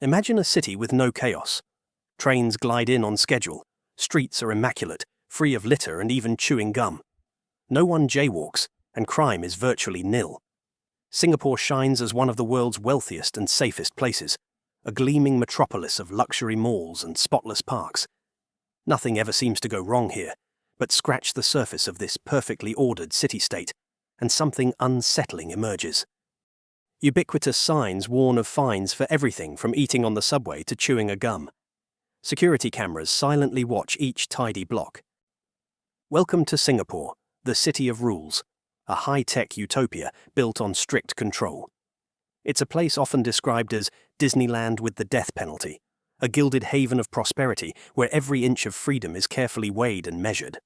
Imagine a city with no chaos. Trains glide in on schedule, streets are immaculate, free of litter and even chewing gum. No one jaywalks, and crime is virtually nil. Singapore shines as one of the world's wealthiest and safest places, a gleaming metropolis of luxury malls and spotless parks. Nothing ever seems to go wrong here, but scratch the surface of this perfectly ordered city-state, and something unsettling emerges. Ubiquitous signs warn of fines for everything from eating on the subway to chewing a gum. Security cameras silently watch each tidy block. Welcome to Singapore, the city of rules, a high-tech utopia built on strict control. It's a place often described as Disneyland with the death penalty, a gilded haven of prosperity where every inch of freedom is carefully weighed and measured.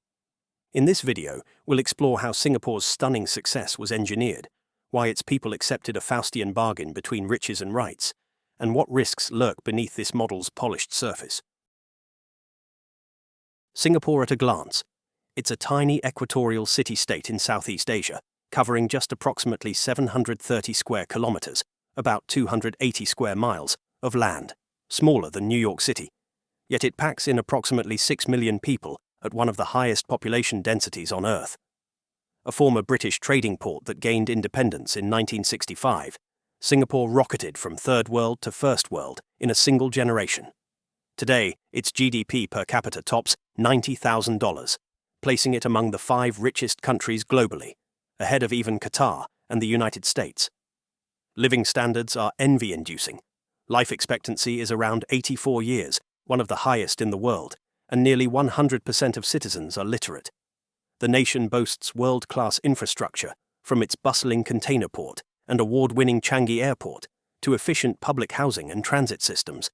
In this video, we'll explore how Singapore's stunning success was engineered, why its people accepted a Faustian bargain between riches and rights, and what risks lurk beneath this model's polished surface. Singapore at a glance. It's a tiny equatorial city-state in Southeast Asia, covering just approximately 730 square kilometers, about 280 square miles, of land, smaller than New York City. Yet it packs in approximately 6 million people at one of the highest population densities on Earth. A former British trading port that gained independence in 1965, Singapore rocketed from third world to first world in a single generation. Today, its GDP per capita tops $90,000, placing it among the 5 richest countries globally, ahead of even Qatar and the United States. Living standards are envy-inducing. Life expectancy is around 84 years, one of the highest in the world, and nearly 100% of citizens are literate. The nation boasts world-class infrastructure, from its bustling container port and award-winning Changi Airport to efficient public housing and transit systems.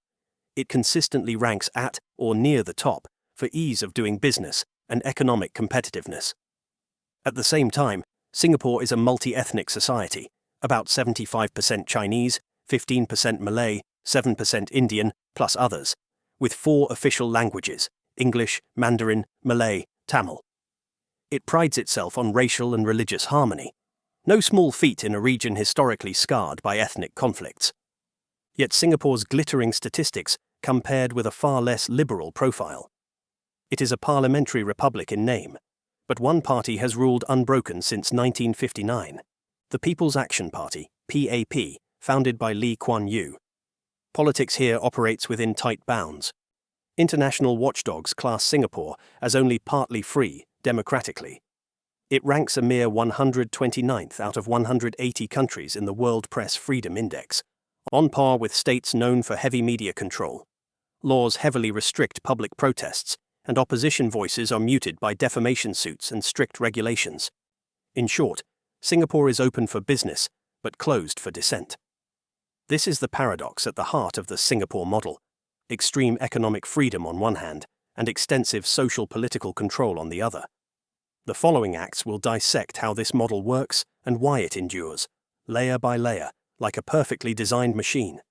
It consistently ranks at or near the top for ease of doing business and economic competitiveness. At the same time, Singapore is a multi-ethnic society, about 75% Chinese, 15% Malay, 7% Indian, plus others, with 4 official languages: English, Mandarin, Malay, Tamil. It prides itself on racial and religious harmony, no small feat in a region historically scarred by ethnic conflicts. Yet Singapore's glittering statistics come paired with a far less liberal profile. It is a parliamentary republic in name, but one party has ruled unbroken since 1959, the People's Action Party, PAP, founded by Lee Kuan Yew. Politics here operates within tight bounds. International watchdogs class Singapore as only partly free, democratically. It ranks a mere 129th out of 180 countries in the World Press Freedom Index, on par with states known for heavy media control. Laws heavily restrict public protests, and opposition voices are muted by defamation suits and strict regulations. In short, Singapore is open for business, but closed for dissent. This is the paradox at the heart of the Singapore model: extreme economic freedom on one hand, and extensive social-political control on the other. The following acts will dissect how this model works and why it endures, layer by layer, like a perfectly designed machine.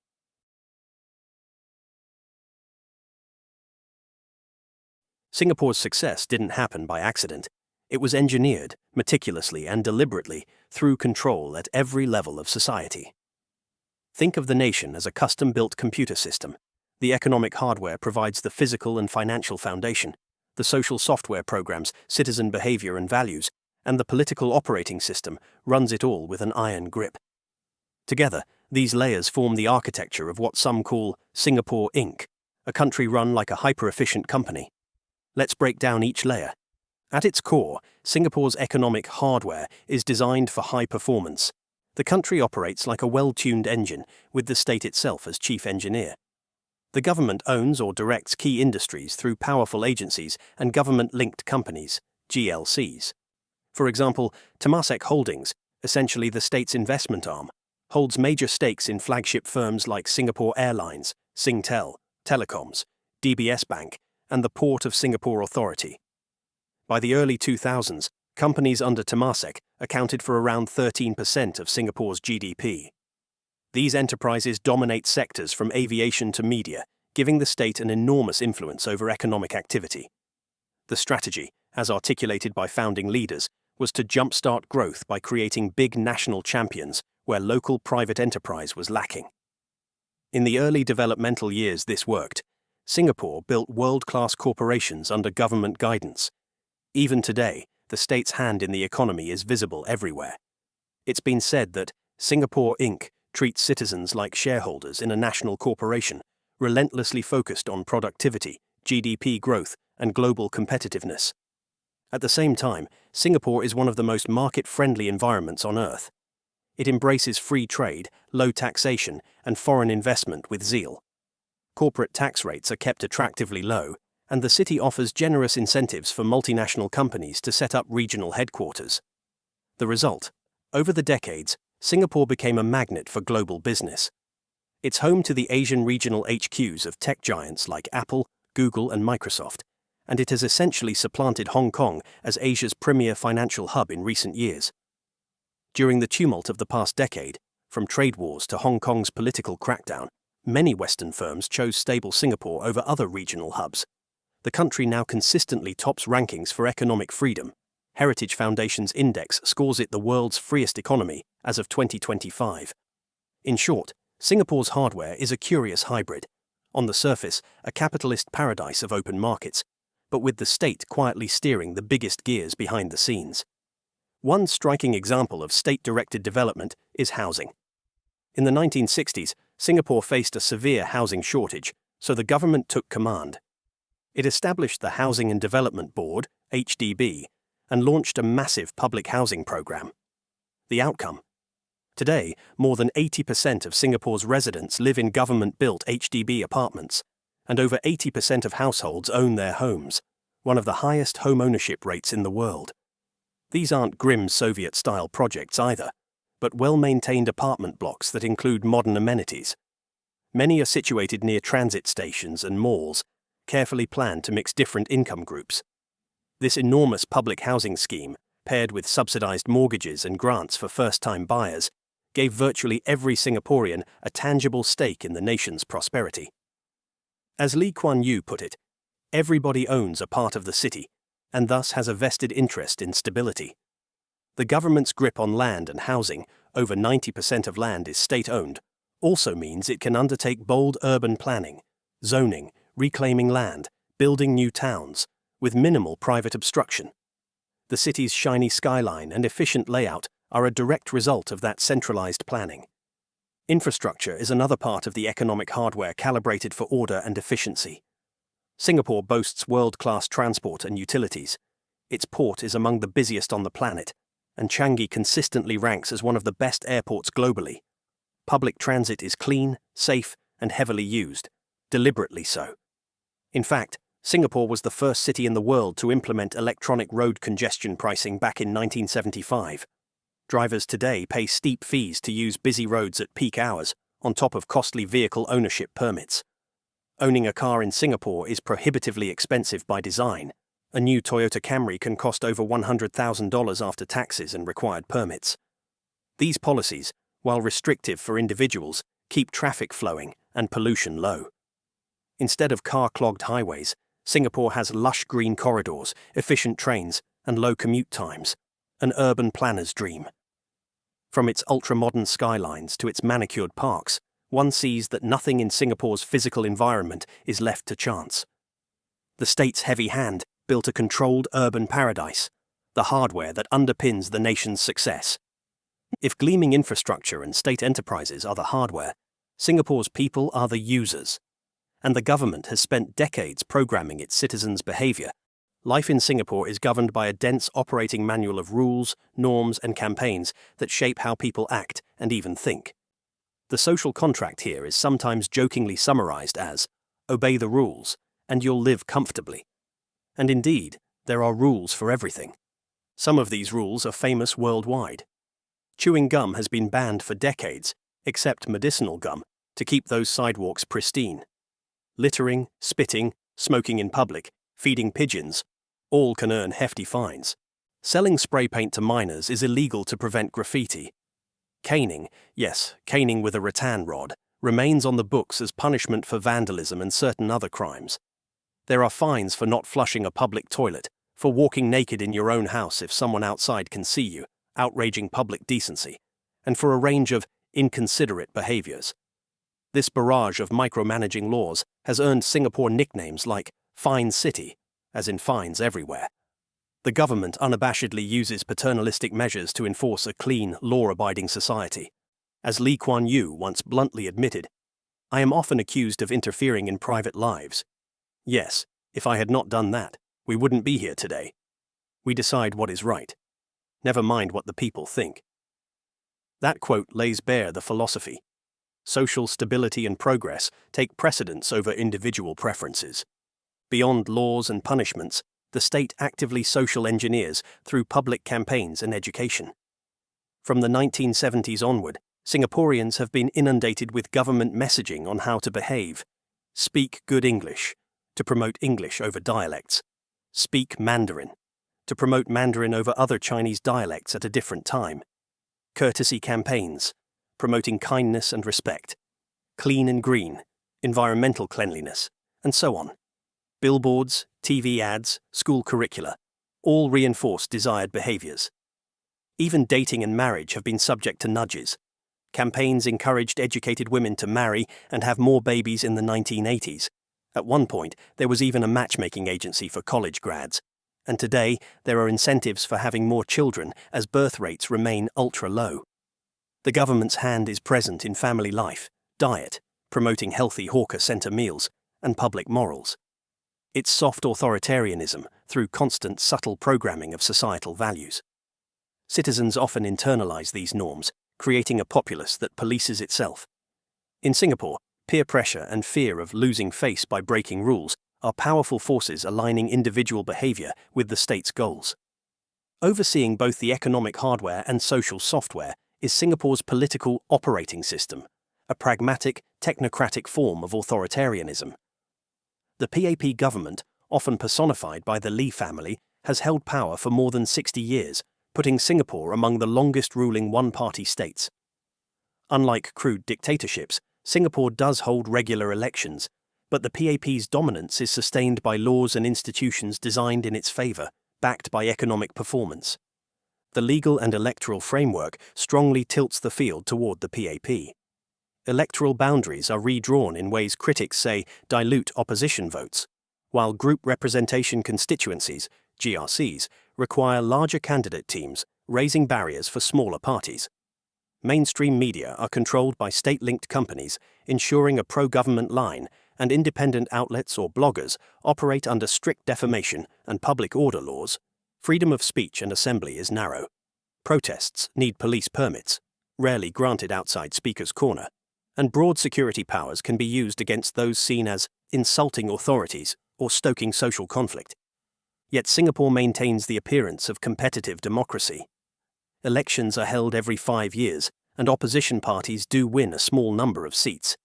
Singapore's success didn't happen by accident. It was engineered, meticulously and deliberately, through control at every level of society. Think of the nation as a custom-built computer system. The economic hardware provides the physical and financial foundation, the social software programs citizen behavior and values, and the political operating system runs it all with an iron grip. Together, these layers form the architecture of what some call Singapore Inc., a country run like a hyper-efficient company. Let's break down each layer. At its core, Singapore's economic hardware is designed for high performance. The country operates like a well-tuned engine, with the state itself as chief engineer. The government owns or directs key industries through powerful agencies and government-linked companies, GLCs. For example, Temasek Holdings, essentially the state's investment arm, holds major stakes in flagship firms like Singapore Airlines, Singtel, Telecoms, DBS Bank, and the Port of Singapore Authority. By the early 2000s, companies under Temasek accounted for around 13% of Singapore's GDP. These enterprises dominate sectors from aviation to media, giving the state an enormous influence over economic activity. The strategy, as articulated by founding leaders, was to jumpstart growth by creating big national champions where local private enterprise was lacking. In the early developmental years this worked. Singapore built world-class corporations under government guidance. Even today, the state's hand in the economy is visible everywhere. It's been said that Singapore Inc. treats citizens like shareholders in a national corporation, relentlessly focused on productivity, GDP growth, and global competitiveness. At the same time, Singapore is one of the most market-friendly environments on Earth. It embraces free trade, low taxation, and foreign investment with zeal. Corporate tax rates are kept attractively low, and the city offers generous incentives for multinational companies to set up regional headquarters. The result? Over the decades, Singapore became a magnet for global business. It's home to the Asian regional HQs of tech giants like Apple, Google, and Microsoft, and it has essentially supplanted Hong Kong as Asia's premier financial hub in recent years. During the tumult of the past decade, from trade wars to Hong Kong's political crackdown, many Western firms chose stable Singapore over other regional hubs. The country now consistently tops rankings for economic freedom. Heritage Foundation's index scores it the world's freest economy as of 2025. In short, Singapore's hardware is a curious hybrid. On the surface, a capitalist paradise of open markets, but with the state quietly steering the biggest gears behind the scenes. One striking example of state-directed development is housing. In the 1960s, Singapore faced a severe housing shortage, so the government took command. It established the Housing and Development Board, HDB, and launched a massive public housing program. The outcome? Today, more than 80% of Singapore's residents live in government-built HDB apartments, and over 80% of households own their homes, one of the highest home ownership rates in the world. These aren't grim Soviet-style projects either, but well-maintained apartment blocks that include modern amenities. Many are situated near transit stations and malls, carefully planned to mix different income groups. This enormous public housing scheme, paired with subsidized mortgages and grants for first-time buyers, gave virtually every Singaporean a tangible stake in the nation's prosperity. As Lee Kuan Yew put it, everybody owns a part of the city, and thus has a vested interest in stability. The government's grip on land and housing, over 90% of land is state-owned, also means it can undertake bold urban planning, zoning, reclaiming land, building new towns, with minimal private obstruction. The city's shiny skyline and efficient layout are a direct result of that centralized planning. Infrastructure is another part of the economic hardware calibrated for order and efficiency. Singapore boasts world-class transport and utilities. Its port is among the busiest on the planet, and Changi consistently ranks as one of the best airports globally. Public transit is clean, safe, and heavily used, deliberately so. In fact, Singapore was the first city in the world to implement electronic road congestion pricing back in 1975. Drivers today pay steep fees to use busy roads at peak hours, on top of costly vehicle ownership permits. Owning a car in Singapore is prohibitively expensive by design. A new Toyota Camry can cost over $100,000 after taxes and required permits. These policies, while restrictive for individuals, keep traffic flowing and pollution low. Instead of car-clogged highways, Singapore has lush green corridors, efficient trains, and low commute times, an urban planner's dream. From its ultra-modern skylines to its manicured parks, one sees that nothing in Singapore's physical environment is left to chance. The state's heavy hand built a controlled urban paradise, the hardware that underpins the nation's success. If gleaming infrastructure and state enterprises are the hardware, Singapore's people are the users. And the government has spent decades programming its citizens' behavior. Life in Singapore is governed by a dense operating manual of rules, norms, and campaigns that shape how people act and even think. The social contract here is sometimes jokingly summarized as, obey the rules, and you'll live comfortably. And indeed, there are rules for everything. Some of these rules are famous worldwide. Chewing gum has been banned for decades, except medicinal gum, to keep those sidewalks pristine. Littering, spitting, smoking in public, feeding pigeons, all can earn hefty fines. Selling spray paint to minors is illegal to prevent graffiti. Caning, yes, caning with a rattan rod, remains on the books as punishment for vandalism and certain other crimes. There are fines for not flushing a public toilet, for walking naked in your own house if someone outside can see you, outraging public decency, and for a range of inconsiderate behaviors. This barrage of micromanaging laws has earned Singapore nicknames like Fine City, as in fines everywhere. The government unabashedly uses paternalistic measures to enforce a clean, law-abiding society. As Lee Kuan Yew once bluntly admitted, "I am often accused of interfering in private lives. Yes, if I had not done that, we wouldn't be here today. We decide what is right. Never mind what the people think." That quote lays bare the philosophy. Social stability and progress take precedence over individual preferences. Beyond laws and punishments, the state actively social engineers through public campaigns and education. From the 1970s onward, Singaporeans have been inundated with government messaging on how to behave. Speak good English, to promote English over dialects. Speak Mandarin, to promote Mandarin over other Chinese dialects at a different time. Courtesy campaigns, promoting kindness and respect. Clean and green, environmental cleanliness, and so on. Billboards, TV ads, school curricula, all reinforce desired behaviors. Even dating and marriage have been subject to nudges. Campaigns encouraged educated women to marry and have more babies in the 1980s. At one point, there was even a matchmaking agency for college grads. And today, there are incentives for having more children as birth rates remain ultra-low. The government's hand is present in family life, diet, promoting healthy hawker centre meals, and public morals. It's soft authoritarianism through constant subtle programming of societal values. Citizens often internalize these norms, creating a populace that polices itself. In Singapore, peer pressure and fear of losing face by breaking rules are powerful forces aligning individual behavior with the state's goals. Overseeing both the economic hardware and social software is Singapore's political operating system, a pragmatic, technocratic form of authoritarianism. The PAP government, often personified by the Lee family, has held power for more than 60 years, putting Singapore among the longest-ruling one-party states. Unlike crude dictatorships, Singapore does hold regular elections, but the PAP's dominance is sustained by laws and institutions designed in its favour, backed by economic performance. The legal and electoral framework strongly tilts the field toward the PAP. Electoral boundaries are redrawn in ways critics say dilute opposition votes, while group representation constituencies, GRCs, require larger candidate teams, raising barriers for smaller parties. Mainstream media are controlled by state-linked companies, ensuring a pro-government line, and independent outlets or bloggers operate under strict defamation and public order laws. Freedom of speech and assembly is narrow. Protests need police permits, rarely granted outside Speaker's Corner, and broad security powers can be used against those seen as insulting authorities or stoking social conflict. Yet Singapore maintains the appearance of competitive democracy. Elections are held every 5 years, and opposition parties do win a small number of seats.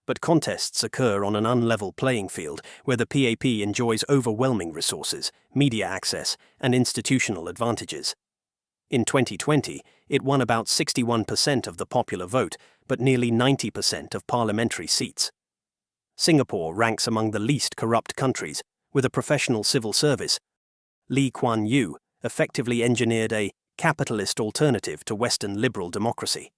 But contests occur on an unlevel playing field where the PAP enjoys overwhelming resources, media access, and institutional advantages. In 2020, it won about 61% of the popular vote, but nearly 90% of parliamentary seats. Singapore ranks among the least corrupt countries, with a professional civil service. Lee Kuan Yew effectively engineered a capitalist alternative to Western liberal democracy.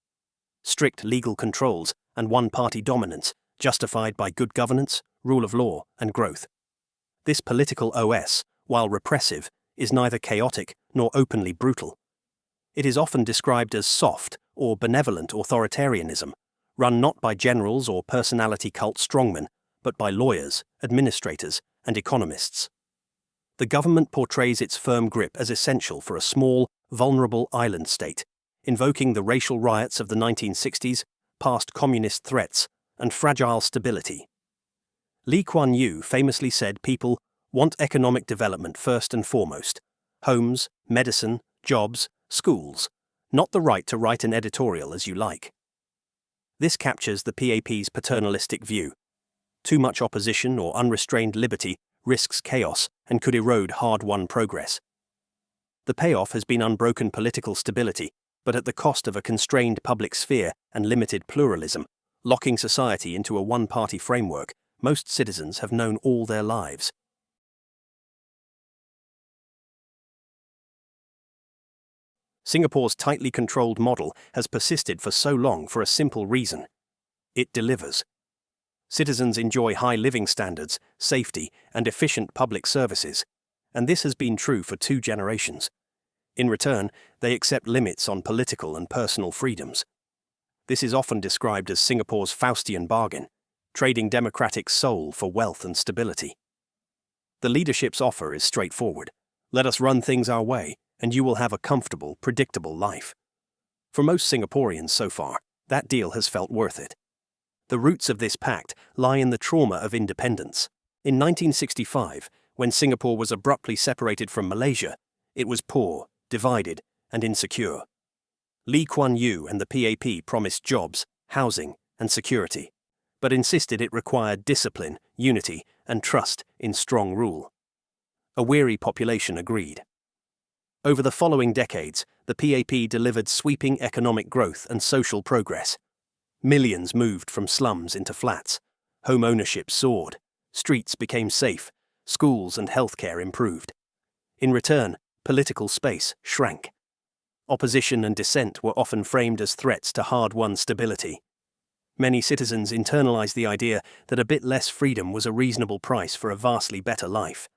Strict legal controls and one-party dominance, justified by good governance, rule of law, and growth. This political OS, while repressive, is neither chaotic nor openly brutal. It is often described as soft or benevolent authoritarianism, run not by generals or personality cult strongmen, but by lawyers, administrators, and economists. The government portrays its firm grip as essential for a small, vulnerable island state, invoking the racial riots of the 1960s, past communist threats, and fragile stability. Lee Kuan Yew famously said people want economic development first and foremost: homes, medicine, jobs, schools, not the right to write an editorial as you like. This captures the PAP's paternalistic view. Too much opposition or unrestrained liberty risks chaos and could erode hard-won progress. The payoff has been unbroken political stability, but at the cost of a constrained public sphere and limited pluralism, locking society into a one-party framework most citizens have known all their lives. Singapore's tightly controlled model has persisted for so long for a simple reason: it delivers. Citizens enjoy high living standards, safety, and efficient public services, and this has been true for 2 generations. In return, they accept limits on political and personal freedoms. This is often described as Singapore's Faustian bargain, trading democratic soul for wealth and stability. The leadership's offer is straightforward. Let us run things our way, and you will have a comfortable, predictable life. For most Singaporeans so far, that deal has felt worth it. The roots of this pact lie in the trauma of independence. In 1965, when Singapore was abruptly separated from Malaysia, it was poor, divided, and insecure. Lee Kuan Yew and the PAP promised jobs, housing, and security, but insisted it required discipline, unity, and trust in strong rule. A weary population agreed. Over the following decades, the PAP delivered sweeping economic growth and social progress. Millions moved from slums into flats. Home ownership soared. Streets became safe. Schools and healthcare improved. In return, political space shrank. Opposition and dissent were often framed as threats to hard-won stability. Many citizens internalized the idea that a bit less freedom was a reasonable price for a vastly better life.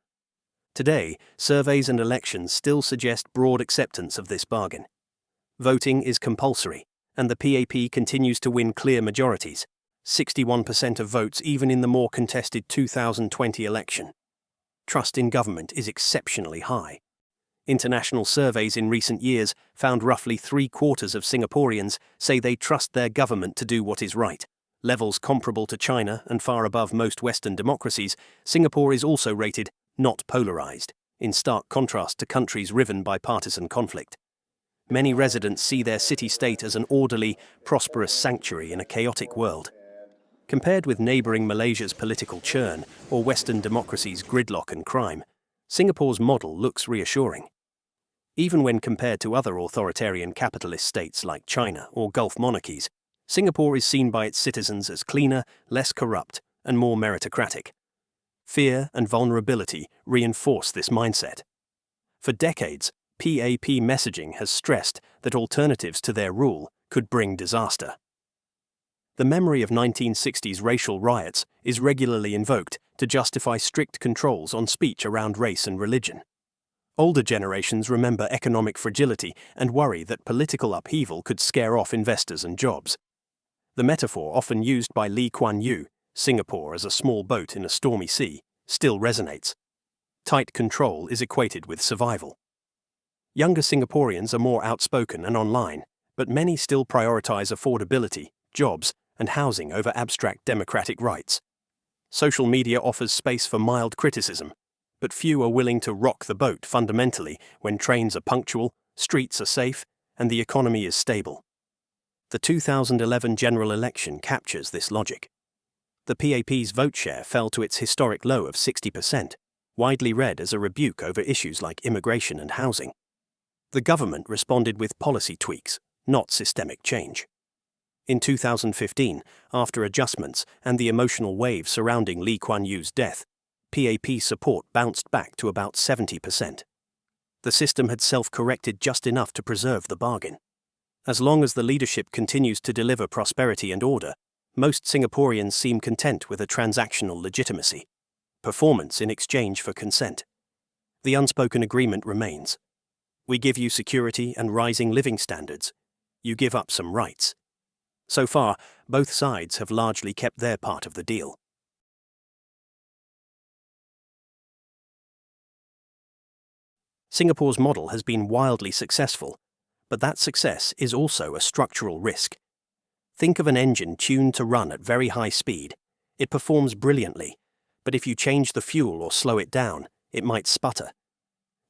Today, surveys and elections still suggest broad acceptance of this bargain. Voting is compulsory, and the PAP continues to win clear majorities, 61% of votes even in the more contested 2020 election. Trust in government is exceptionally high. International surveys in recent years found roughly 3/4 of Singaporeans say they trust their government to do what is right. Levels comparable to China and far above most Western democracies, Singapore is also rated not polarized, in stark contrast to countries riven by partisan conflict. Many residents see their city-state as an orderly, prosperous sanctuary in a chaotic world. Compared with neighboring Malaysia's political churn or Western democracy's gridlock and crime, Singapore's model looks reassuring. Even when compared to other authoritarian capitalist states like China or Gulf monarchies, Singapore is seen by its citizens as cleaner, less corrupt, and more meritocratic. Fear and vulnerability reinforce this mindset. For decades, PAP messaging has stressed that alternatives to their rule could bring disaster. The memory of 1960s racial riots is regularly invoked to justify strict controls on speech around race and religion. Older generations remember economic fragility and worry that political upheaval could scare off investors and jobs. The metaphor often used by Lee Kuan Yew, Singapore as a small boat in a stormy sea, still resonates. Tight control is equated with survival. Younger Singaporeans are more outspoken and online, but many still prioritize affordability, jobs, and housing over abstract democratic rights. Social media offers space for mild criticism, but few are willing to rock the boat fundamentally when trains are punctual, streets are safe, and the economy is stable. The 2011 general election captures this logic. The PAP's vote share fell to its historic low of 60%, widely read as a rebuke over issues like immigration and housing. The government responded with policy tweaks, not systemic change. In 2015, after adjustments and the emotional wave surrounding Lee Kuan Yew's death, PAP support bounced back to about 70%. The system had self-corrected just enough to preserve the bargain. As long as the leadership continues to deliver prosperity and order, most Singaporeans seem content with a transactional legitimacy, performance in exchange for consent. The unspoken agreement remains. We give you security and rising living standards. You give up some rights. So far, both sides have largely kept their part of the deal. Singapore's model has been wildly successful, but that success is also a structural risk. Think of an engine tuned to run at very high speed. It performs brilliantly, but if you change the fuel or slow it down, it might sputter.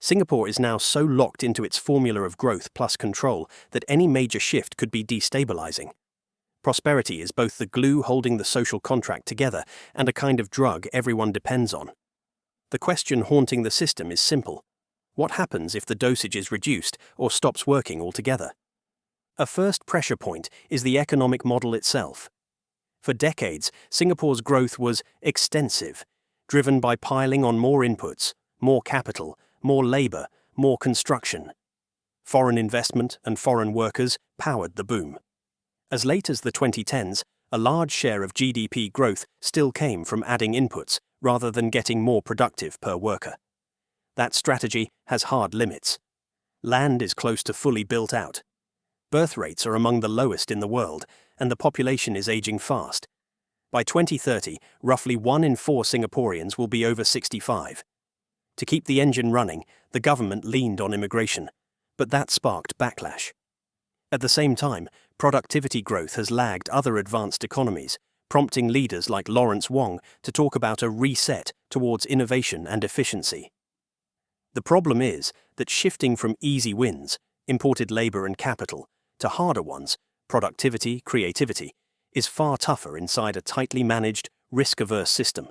Singapore is now so locked into its formula of growth plus control that any major shift could be destabilizing. Prosperity is both the glue holding the social contract together and a kind of drug everyone depends on. The question haunting the system is simple. What happens if the dosage is reduced or stops working altogether? A first pressure point is the economic model itself. For decades, Singapore's growth was extensive, driven by piling on more inputs, more capital, more labor, more construction. Foreign investment and foreign workers powered the boom. As late as the 2010s, a large share of GDP growth still came from adding inputs rather than getting more productive per worker. That strategy has hard limits. Land is close to fully built out. Birth rates are among the lowest in the world, and the population is aging fast. By 2030, roughly 1 in 4 Singaporeans will be over 65. To keep the engine running, the government leaned on immigration, but that sparked backlash. At the same time, productivity growth has lagged other advanced economies, prompting leaders like Lawrence Wong to talk about a reset towards innovation and efficiency. The problem is that shifting from easy wins, imported labor and capital, to harder ones, productivity, creativity, is far tougher inside a tightly managed, risk-averse system.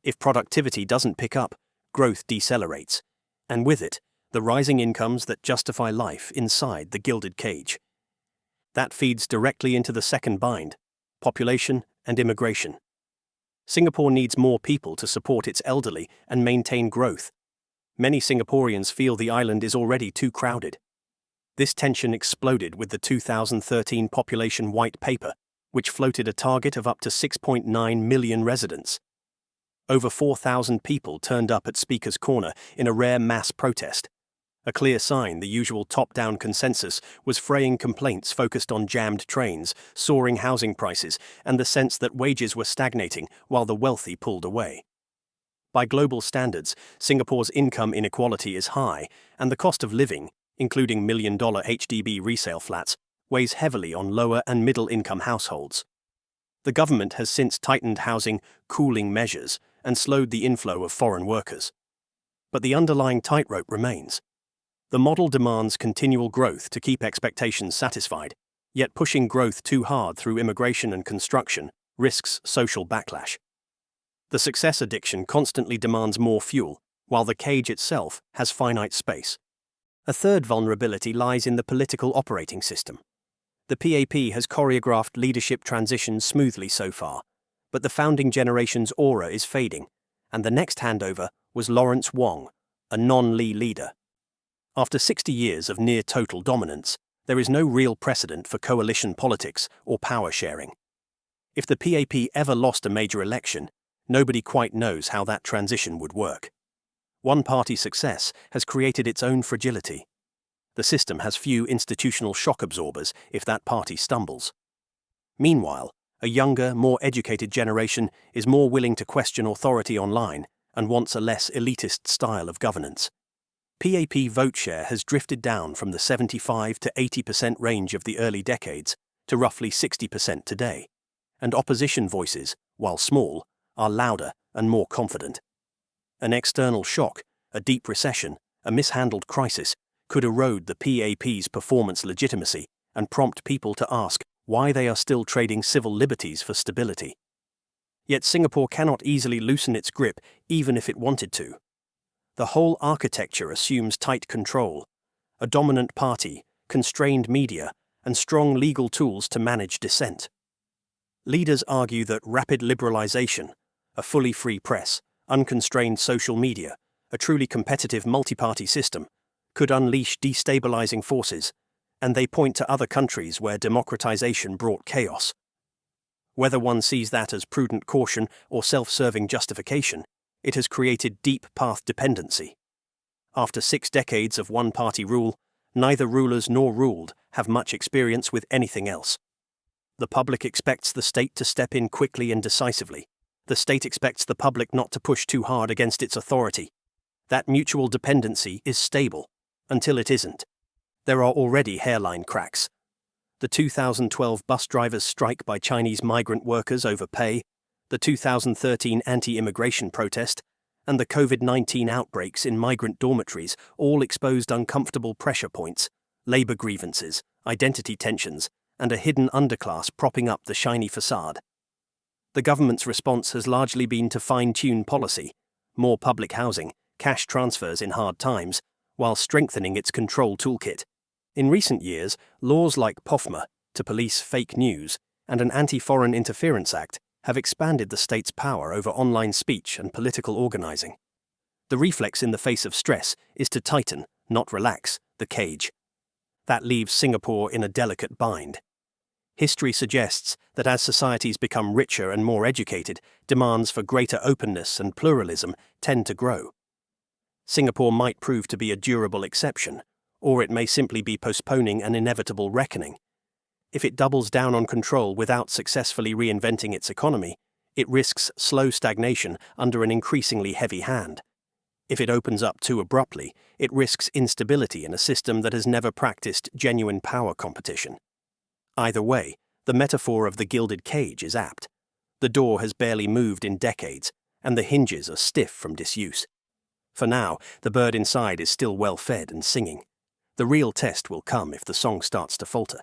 If productivity doesn't pick up, growth decelerates, and with it, the rising incomes that justify life inside the gilded cage. That feeds directly into the second bind: population and immigration. Singapore needs more people to support its elderly and maintain growth. Many Singaporeans feel the island is already too crowded. This tension exploded with the 2013 Population White Paper, which floated a target of up to 6.9 million residents. Over 4,000 people turned up at Speaker's Corner in a rare mass protest. A clear sign the usual top-down consensus was fraying complaints focused on jammed trains, soaring housing prices, and the sense that wages were stagnating while the wealthy pulled away. By global standards, Singapore's income inequality is high, and the cost of living, including million-dollar HDB resale flats, weighs heavily on lower and middle-income households. The government has since tightened housing cooling measures and slowed the inflow of foreign workers. But the underlying tightrope remains. The model demands continual growth to keep expectations satisfied, yet pushing growth too hard through immigration and construction risks social backlash. The success addiction constantly demands more fuel, while the cage itself has finite space. A third vulnerability lies in the political operating system. The PAP has choreographed leadership transitions smoothly so far, but the founding generation's aura is fading, and the next handover was Lawrence Wong, a non-Lee leader. After 60 years of near-total dominance, there is no real precedent for coalition politics or power sharing. If the PAP ever lost a major election, nobody quite knows how that transition would work. One-party success has created its own fragility. The system has few institutional shock absorbers if that party stumbles. Meanwhile, a younger, more educated generation is more willing to question authority online and wants a less elitist style of governance. PAP vote share has drifted down from the 75 to 80% range of the early decades to roughly 60% today, and opposition voices, while small, are louder and more confident. An external shock, a deep recession, a mishandled crisis, could erode the PAP's performance legitimacy and prompt people to ask why they are still trading civil liberties for stability. Yet Singapore cannot easily loosen its grip even if it wanted to. The whole architecture assumes tight control, a dominant party, constrained media, and strong legal tools to manage dissent. Leaders argue that rapid liberalization, a fully free press, unconstrained social media, a truly competitive multi-party system, could unleash destabilizing forces, and they point to other countries where democratization brought chaos. Whether one sees that as prudent caution or self-serving justification, it has created deep path dependency. After 6 decades of one-party rule, neither rulers nor ruled have much experience with anything else. The public expects the state to step in quickly and decisively. The state expects the public not to push too hard against its authority. That mutual dependency is stable, until it isn't. There are already hairline cracks. The 2012 bus drivers' strike by Chinese migrant workers over pay, the 2013 anti-immigration protest, and the COVID-19 outbreaks in migrant dormitories all exposed uncomfortable pressure points, labor grievances, identity tensions, and a hidden underclass propping up the shiny facade. The government's response has largely been to fine-tune policy, more public housing, cash transfers in hard times, while strengthening its control toolkit. In recent years, laws like POFMA, to police fake news, and an Anti-Foreign Interference Act have expanded the state's power over online speech and political organizing. The reflex in the face of stress is to tighten, not relax, the cage. That leaves Singapore in a delicate bind. History suggests that as societies become richer and more educated, demands for greater openness and pluralism tend to grow. Singapore might prove to be a durable exception, or it may simply be postponing an inevitable reckoning. If it doubles down on control without successfully reinventing its economy, it risks slow stagnation under an increasingly heavy hand. If it opens up too abruptly, it risks instability in a system that has never practiced genuine power competition. Either way, the metaphor of the gilded cage is apt. The door has barely moved in decades, and the hinges are stiff from disuse. For now, the bird inside is still well fed and singing. The real test will come if the song starts to falter.